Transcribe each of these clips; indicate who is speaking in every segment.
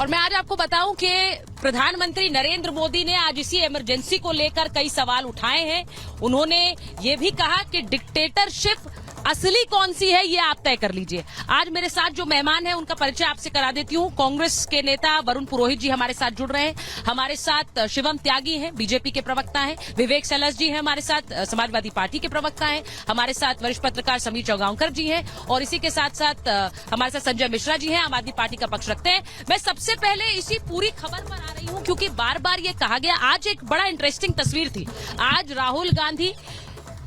Speaker 1: और मैं आज आपको बताऊं कि प्रधानमंत्री नरेंद्र मोदी ने आज इसी इमरजेंसी को लेकर कई सवाल उठाए हैं। उन्होंने ये भी कहा कि डिक्टेटरशिप असली कौन सी है ये आप तय कर लीजिए। आज मेरे साथ जो मेहमान हैं उनका परिचय आपसे करा देती हूं। कांग्रेस के नेता वरुण पुरोहित जी हमारे साथ जुड़ रहे हैं। हमारे साथ शिवम त्यागी हैं, बीजेपी के प्रवक्ता हैं। विवेक सैलस जी हैं हमारे साथ, समाजवादी पार्टी के प्रवक्ता हैं। हमारे साथ वरिष्ठ पत्रकार समीर चौगांवकर जी हैं और इसी के साथ साथ हमारे साथ संजय मिश्रा जी हैं, आम आदमी पार्टी का पक्ष रखते हैं। मैं सबसे पहले इसी पूरी खबर पर आ रही हूं क्योंकि बार बार ये कहा गया, आज एक बड़ा इंटरेस्टिंग तस्वीर थी। आज राहुल गांधी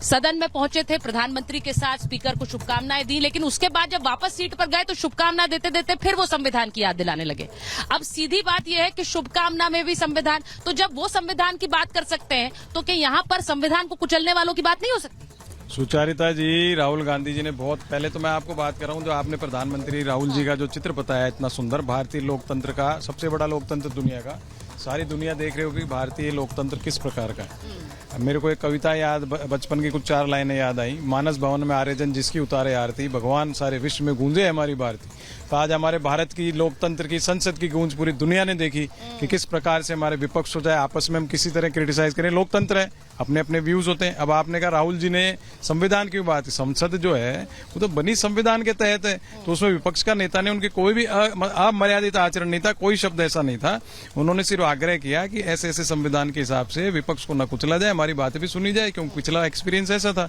Speaker 1: सदन में पहुंचे थे, प्रधानमंत्री के साथ स्पीकर को शुभकामनाएं दी, लेकिन उसके बाद जब वापस सीट पर गए तो शुभकामना देते देते फिर वो संविधान की याद दिलाने लगे। अब सीधी बात यह है कि शुभकामना में भी संविधान, तो जब वो संविधान की बात कर सकते हैं तो क्या यहां पर संविधान को कुचलने वालों की बात नहीं हो सकती?
Speaker 2: सुचारिता जी, राहुल गांधी जी ने बहुत पहले तो मैं आपको बात कर रहा हूं, जो आपने प्रधानमंत्री राहुल जी का जो चित्र बताया इतना सुंदर, भारतीय लोकतंत्र का सबसे बड़ा लोकतंत्र दुनिया का, सारी दुनिया देख रही होगी भारतीय लोकतंत्र किस प्रकार का है। मेरे को एक कविता याद, बचपन की कुछ 4 लाइनें याद आई। मानस भवन में आर्यजन जिसकी उतारे आरती, भगवान सारे विश्व में गूंजे हमारी भारती। तो आज हमारे भारत की लोकतंत्र की, संसद की गूंज पूरी दुनिया ने देखी कि किस प्रकार से हमारे विपक्ष हो जाए, आपस में हम किसी तरह क्रिटिसाइज करें। लोकतंत्र है, अपने अपने व्यूज होते हैं। अब आपने कहा राहुल जी ने संविधान की बात, संसद जो है वो तो बनी संविधान के तहत है, तो उसमें विपक्ष का नेता ने उनके कोई भी अमर्यादित आचरण नहीं था, कोई शब्द ऐसा नहीं था। उन्होंने सिर्फ आग्रह किया कि ऐसे ऐसे संविधान के हिसाब से विपक्ष को न कुचला जाए, हमारी बातें भी सुनी जाए, क्योंकि पिछला एक्सपीरियंस ऐसा था।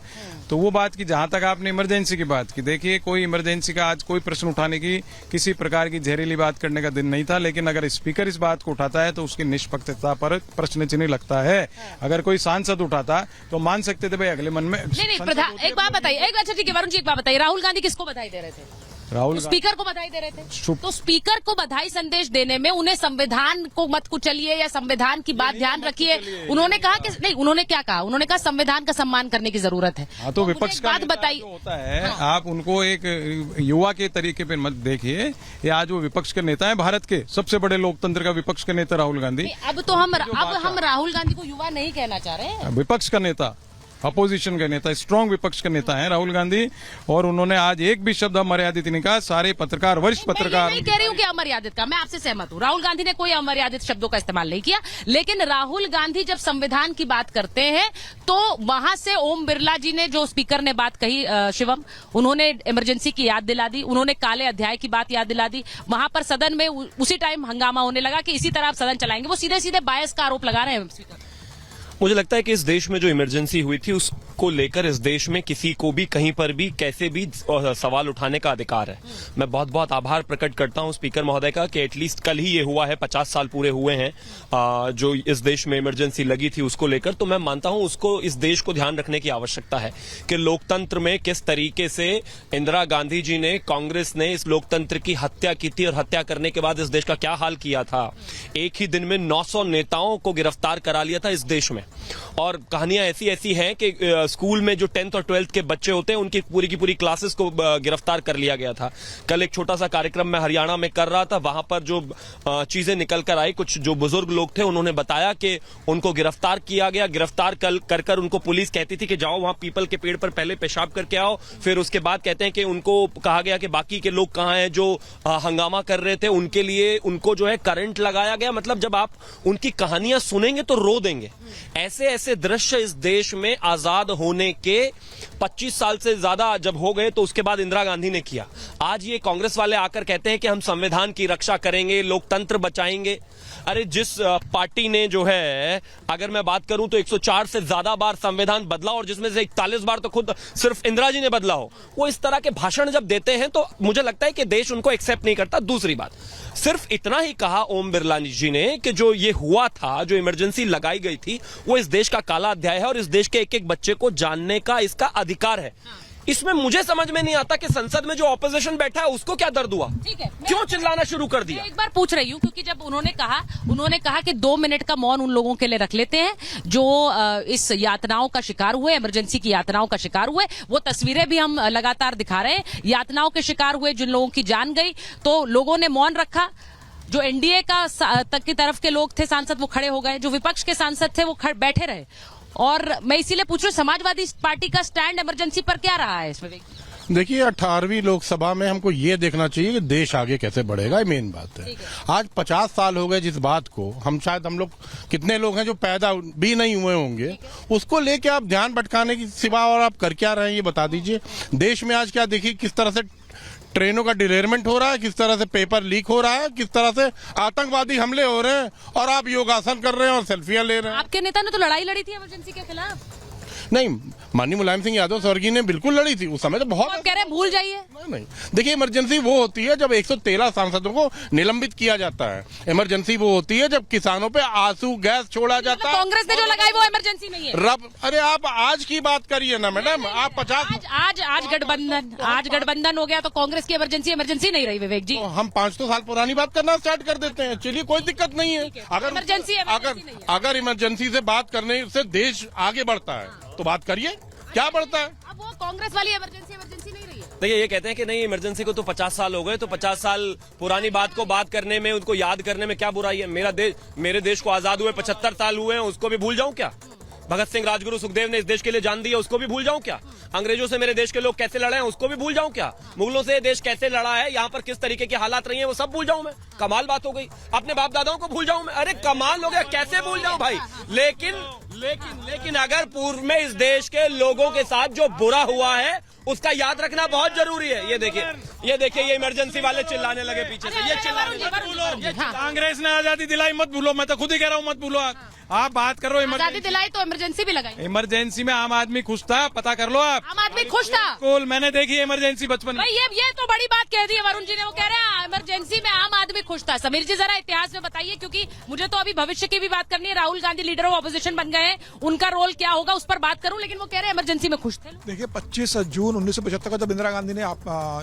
Speaker 2: तो वो बात की, जहां तक आपने इमरजेंसी की बात की, देखिए कोई इमरजेंसी का आज कोई प्रश्न उठाने की, किसी प्रकार की जहरीली बात करने का दिन नहीं था, लेकिन अगर स्पीकर इस बात को उठाता है तो उसकी निष्पक्षता पर प्रश्न चिन्ह लगता है। अगर कोई सांसद उठाता तो मान सकते थे भाई अगले मन में
Speaker 1: नहीं, एक बात बताइए, अच्छा ठीक है वरुण जी, एक बात बताइए, राहुल गांधी किसको बधाई दे रहे थे?
Speaker 2: राहुल
Speaker 1: स्पीकर को बधाई दे रहे थे। तो स्पीकर को बधाई संदेश देने में उन्हें संविधान को मत कुचलिए या संविधान की बात ध्यान रखिए, उन्होंने कहा कि नहीं, उन्होंने क्या कहा? उन्होंने कहा संविधान का सम्मान करने की जरूरत है।
Speaker 2: हाँ, तो विपक्ष का बात बताइए होता है। हाँ। आप उनको एक युवा के तरीके पे मत देखिए। ये आज वो विपक्ष के नेता है, भारत के सबसे बड़े लोकतंत्र का विपक्ष के नेता राहुल गांधी।
Speaker 1: अब तो हम राहुल गांधी को युवा नहीं कहना चाह रहे हैं,
Speaker 2: विपक्ष का नेता, अपोजिशन के नेता, स्ट्रांग विपक्ष के नेता हैं राहुल गांधी। और उन्होंने आज एक भी शब्द अमर्यादित नहीं कहा। सारे पत्रकार, वरिष्ठ पत्रकार,
Speaker 1: मैं कह रही हूँ कि अमर्यादित का, मैं आपसे सहमत हूँ, राहुल गांधी ने कोई अमर्यादित शब्दों का इस्तेमाल नहीं किया। लेकिन राहुल गांधी जब संविधान की बात करते हैं तो वहां से ओम बिरला जी ने, जो स्पीकर ने बात कही शिवम, उन्होंने इमरजेंसी की याद दिला दी, उन्होंने काले अध्याय की बात याद दिला दी। वहां पर सदन में उसी टाइम हंगामा होने लगा कि इसी तरह आप सदन चलाएंगे। वो सीधे सीधे बायस का आरोप लगा रहे हैं स्पीकर।
Speaker 3: मुझे लगता है कि इस देश में जो इमरजेंसी हुई थी उसको लेकर इस देश में किसी को भी कहीं पर भी कैसे भी सवाल उठाने का अधिकार है। मैं बहुत बहुत आभार प्रकट करता हूं स्पीकर महोदय का कि एटलीस्ट कल ही ये हुआ है, 50 साल पूरे हुए हैं जो इस देश में इमरजेंसी लगी थी उसको लेकर। तो मैं मानता हूं उसको, इस देश को ध्यान रखने की आवश्यकता है कि लोकतंत्र में किस तरीके से इंदिरा गांधी जी ने, कांग्रेस ने इस लोकतंत्र की हत्या की थी और हत्या करने के बाद इस देश का क्या हाल किया था। एक ही दिन में 900 नेताओं को गिरफ्तार करा लिया था इस देश में। और कहानियां ऐसी ऐसी हैं कि स्कूल में जो 10th और 12th के बच्चे होते हैं उनकी पूरी की पूरी क्लासेस को गिरफ्तार कर लिया गया था। कल एक छोटा सा कार्यक्रम मैं हरियाणा में कर रहा था, वहां पर जो चीजें निकल कर आई, कुछ जो बुजुर्ग लोग थे उन्होंने बताया कि उनको गिरफ्तार किया गया। गिरफ्तार कर उनको पुलिस कहती थी कि जाओ वहां पीपल के पेड़ पर पहले पेशाब करके आओ। फिर उसके बाद कहते हैं कि उनको कहा गया कि बाकी के लोग कहां हैं जो हंगामा कर रहे थे, उनके लिए उनको जो है करंट लगाया गया। मतलब जब आप उनकी कहानियां सुनेंगे तो रो देंगे। ऐसे ऐसे दृश्य इस देश में आजाद होने के 25 साल से ज्यादा जब हो गए तो उसके बाद इंदिरा गांधी ने किया। आज ये कांग्रेस वाले आकर कहते हैं कि हम संविधान की रक्षा करेंगे, लोकतंत्र बचाएंगे। अरे जिस पार्टी ने जो है, अगर मैं बात करूं तो 104 से ज्यादा बार संविधान बदला और जिसमें से 41 बार तो खुद सिर्फ इंदिरा जी ने बदला हो, वो इस तरह के भाषण जब देते हैं तो मुझे लगता है कि देश उनको एक्सेप्ट नहीं करता। दूसरी बात, सिर्फ इतना ही कहा ओम बिरला जी ने कि जो ये हुआ था, जो इमरजेंसी लगाई गई थी, वो इस देश का काला अध्याय है और इस देश के एक एक बच्चे को जानने का इसका अधिकार है। इसमें मुझे समझ में नहीं आता कि संसद में जो ऑपोजिशन बैठा है उसको क्या दर्द हुआ,
Speaker 1: ठीक है,
Speaker 3: क्यों चिल्लाना शुरू कर दिया।
Speaker 1: एक बार पूछ रही हूँ क्योंकि जब उन्होंने कहा कि 2 मिनट का मौन उन लोगों के लिए रख लेते हैं जो इस यातनाओं का शिकार हुए, इमरजेंसी की यातनाओं का शिकार हुए। वो तस्वीरें भी हम लगातार दिखा रहे हैं, यातनाओं के शिकार हुए जिन लोगों की जान गई, तो लोगों ने मौन रखा। जो एनडीए का तक की तरफ के लोग थे सांसद, वो खड़े हो गए। जो विपक्ष के सांसद थे वो बैठे रहे। और मैं इसीलिए पूछ रही हूँ, समाजवादी पार्टी का स्टैंड इमरजेंसी पर क्या रहा है इसमें?
Speaker 4: देखिए 18वीं लोकसभा में हमको ये देखना चाहिए कि देश आगे कैसे बढ़ेगा, ये मेन बात है। आज 50 साल हो गए जिस बात को, हम लोग कितने लोग हैं जो पैदा भी नहीं हुए होंगे, उसको लेके आप ध्यान भटकाने की सिवा और आप कर क्या रहे हैं ये बता दीजिए। देश में आज क्या देखिए किस तरह से ट्रेनों का डिलेरमेंट हो रहा है, किस तरह से पेपर लीक हो रहा है, किस तरह से आतंकवादी हमले हो रहे हैं, और आप योगासन कर रहे हैं और सेल्फियां ले रहे हैं।
Speaker 1: आपके नेता ने तो लड़ाई लड़ी थी इमरजेंसी के खिलाफ।
Speaker 4: नहीं, माननीय मुलायम सिंह यादव स्वर्गीय ने बिल्कुल लड़ी थी उस समय तो बहुत।
Speaker 1: आप कह रहे हैं भूल जाइए।
Speaker 4: नहीं, देखिए इमरजेंसी वो होती है जब 113 सांसदों को निलंबित किया जाता है। इमरजेंसी वो होती है जब किसानों पे आंसू गैस छोड़ा जाता है।
Speaker 1: कांग्रेस ने जो लगाई वो इमरजेंसी नहीं है।
Speaker 4: अरे आप आज की बात करिए ना मैडम, आप 50
Speaker 1: आज गठबंधन हो गया तो कांग्रेस की इमरजेंसी नहीं रही विवेक जी।
Speaker 4: तो हम 5 साल पुरानी बात करना स्टार्ट कर देते हैं। चलिए कोई दिक्कत नहीं है। अगर इमरजेंसी से बात करने से देश आगे बढ़ता है तो बात करिए, क्या बढ़ता है।
Speaker 1: अब वो कांग्रेस वाली इमरजेंसी नहीं रही है।
Speaker 3: देखिए ये कहते हैं कि नहीं इमरजेंसी को तो 50 साल हो गए, तो 50 साल पुरानी बात को बात करने में, उनको याद करने में क्या बुराई है। मेरे देश को आजाद हुए 75 साल हुए हैं, उसको भी भूल जाऊं क्या। भगत सिंह, राजगुरु, सुखदेव ने इस देश के लिए जान दी है, उसको भी भूल जाऊं क्या। अंग्रेजों से मेरे देश के लोग कैसे लड़े हैं उसको भी भूल जाऊं क्या। मुगलों से देश कैसे लड़ा है, यहाँ पर किस तरीके की हालात रही है, वो सब भूल जाऊं मैं। कमाल बात हो गई। अपने बाप दादाओं को भूल जाऊं मैं, अरे कमाल हो गया, कैसे भूल जाऊं भाई। लेकिन अगर पूर्व में इस देश के लोगों के साथ जो बुरा हुआ है उसका याद रखना बहुत जरूरी है। ये देखिए ये इमरजेंसी वाले चिल्लाने लगे पीछे से, ये चिल्लाने लगे।
Speaker 2: कांग्रेस ने आजादी दिलाई, मत भूलो। मैं तो खुद ही कह रहा हूँ मत भूलो। आप बात करो
Speaker 1: आजादी दिलाई तो इमरजेंसी भी लगाई।
Speaker 2: इमरजेंसी में आम आदमी खुश था, पता कर लो आप।
Speaker 1: आम आदमी खुश था।
Speaker 2: बिल्कुल, मैंने देखी इमरजेंसी बचपन में।
Speaker 1: भाई ये तो बड़ी बात कह दी है वरुण जी ने। वो कह रहे हैं इमरजेंसी में आम आदमी खुश था। समीर जी जरा इतिहास में बताइए, क्योंकि मुझे तो अभी भविष्य की भी बात करनी है। Rahul Gandhi leader of opposition बन गए हैं, उनका रोल क्या होगा उस पर बात करूं, लेकिन वो कह रहे हैं इमरजेंसी में खुश थे।
Speaker 5: देखिए 25 जून 1975 को जब इंदिरा गांधी ने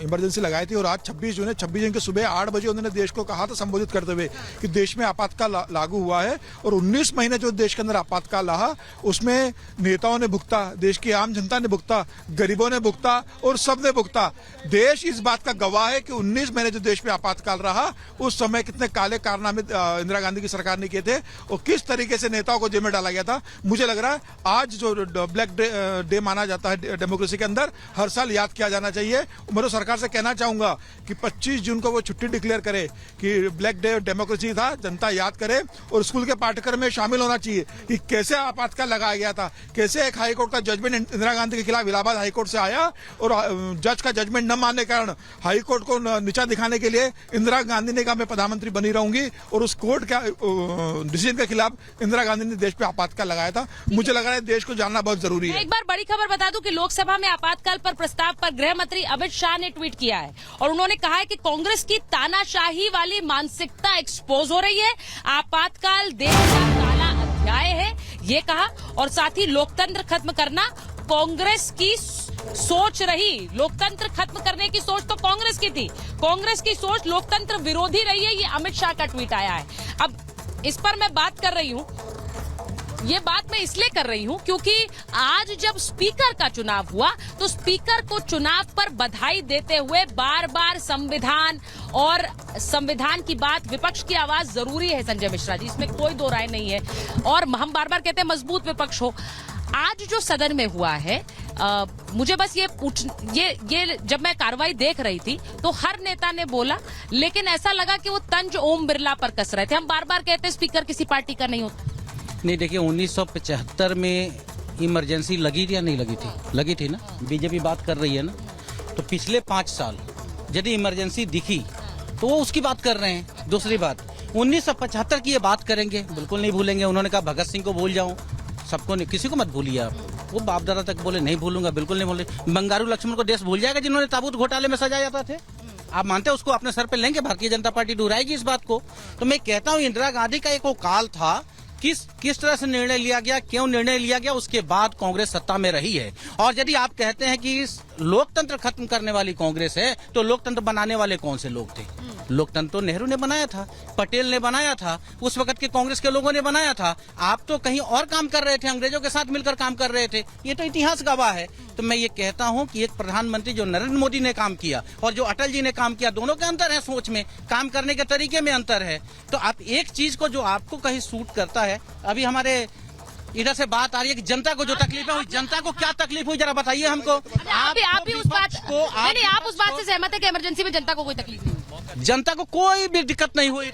Speaker 5: इमरजेंसी लगाई थी, और आज 26 जून है, 26 जून के सुबह 8 बजे उन्होंने देश को कहा था संबोधित करते हुए कि देश में आपातकाल लागू हुआ है। और 19 महीने जो देश के अंदर आपातकाल रहा उसमें नेताओं ने भुगता, देश की आम जनता ने भुगता, गरीबों ने भुगता और सबने भुगता। देश इस बात का गवाह है कि 19 महीने जो देश में आपातकाल रहा उस समय कितने काले कारनामे इंदिरा गांधी की सरकार ने किए थे और किस तरीके से नेताओं को जेल में डाला गया था। मुझे लग रहा है आज जो ब्लैक डे माना जाता है डेमोक्रेसी के अंदर, हर साल याद किया जाना चाहिए। मैं तो सरकार से कहना चाहूंगा कि 25 जून को वो छुट्टी डिक्लेयर करे कि ब्लैक डे डेमोक्रेसी था, जनता याद करे। और स्कूल के पाठ्यक्रम में शामिल होना चाहिए कि कैसे आपातकाल लगाया गया था, कैसे एक हाईकोर्ट का जजमेंट इंदिरा गांधी के खिलाफ इलाहाबाद हाईकोर्ट से आया और जज का जजमेंट न मानने के कारण हाईकोर्ट को नीचा दिखाने के लिए इंदिरा गांधी ने कहा मैं प्रधानमंत्री बनी रहूंगी, और उस कोर्ट का डिसीजन के खिलाफ इंदिरा गांधी ने देश पे आपातकाल लगाया था। मुझे लग रहा है देश को जानना बहुत जरूरी है।
Speaker 1: एक बार बड़ी खबर बता दूं कि लोकसभा में आपातकाल पर प्रस्ताव पर गृह मंत्री अमित शाह ने ट्वीट किया है और उन्होंने कहा है कि कांग्रेस की तानाशाही वाली मानसिकता एक्सपोज हो रही है। आपातकाल देश का काला अध्याय है, ये कहा। और साथ ही लोकतंत्र खत्म करना कांग्रेस की सोच रही। लोकतंत्र खत्म करने की सोच तो कांग्रेस की थी, कांग्रेस की सोच लोकतंत्र विरोधी रही है। ये अमित शाह का ट्वीट आया है। अब इस पर मैं बात कर रही हूं, ये बात मैं इसलिए कर रही हूं क्योंकि आज जब स्पीकर का चुनाव हुआ तो स्पीकर को चुनाव पर बधाई देते हुए बार बार संविधान और संविधान की बात, विपक्ष की आवाज जरूरी है संजय मिश्रा जी, इसमें कोई दो राय नहीं है। और हम बार बार कहते हैं मजबूत विपक्ष हो। आज जो सदन में हुआ है, मुझे बस ये जब मैं कार्रवाई देख रही थी तो हर नेता ने बोला, लेकिन ऐसा लगा कि वो तंज ओम बिरला पर कस रहे थे। हम बार बार कहते हैं स्पीकर किसी पार्टी का नहीं होता।
Speaker 6: नहीं, देखिए 1975 में इमरजेंसी लगी थी या नहीं लगी थी? लगी थी ना। बीजेपी बात कर रही है ना, तो पिछले 5 साल यदि इमरजेंसी दिखी तो वो उसकी बात कर रहे हैं। दूसरी बात 1975 की ये बात करेंगे, बिल्कुल नहीं भूलेंगे। उन्होंने कहा भगत सिंह को भूल जाऊं, सबको नहीं, किसी को मत भूलिए आप। वो बाप दादा तक बोले नहीं भूलूंगा, बिल्कुल नहीं भूले। बंगारू लक्ष्मण को देश भूल जाएगा जिन्होंने ताबूत घोटाले में सजाया जाते थे? आप मानते हैं उसको अपने सर पे लेंगे? भारतीय जनता पार्टी दोहराएगी इस बात को? तो मैं कहता हूँ इंदिरा गांधी का एक वो काल था, किस तरह से निर्णय लिया गया, क्यों निर्णय लिया गया, उसके बाद कांग्रेस सत्ता में रही है। और यदि आप कहते हैं कि लोकतंत्र खत्म करने वाली कांग्रेस है, तो लोकतंत्र बनाने वाले कौन से लोग थे? लोकतंत्र तो नेहरू ने बनाया था, पटेल ने बनाया था, उस वक्त के कांग्रेस के लोगों ने बनाया था। आप तो कहीं और काम कर रहे थे, अंग्रेजों के साथ मिलकर काम कर रहे थे। ये तो इतिहास गवाह है। तो मैं ये कहता हूं कि एक प्रधानमंत्री जो नरेंद्र मोदी ने काम किया और जो अटल जी ने काम किया, दोनों के अंतर है, सोच में, काम करने के तरीके में अंतर है। तो आप एक चीज को जो आपको कहीं सूट करता है, अभी हमारे इधर से बात आ रही है कि जनता को जो तकलीफ है, जनता को क्या तकलीफ हुई जरा बताइए हमको।
Speaker 1: आप भी उस बात
Speaker 6: को
Speaker 1: नहीं, आप उस बात से सहमत है कि इमरजेंसी में जनता को कोई तकलीफ नहीं हुई?
Speaker 6: जनता को कोई भी दिक्कत नहीं हुई।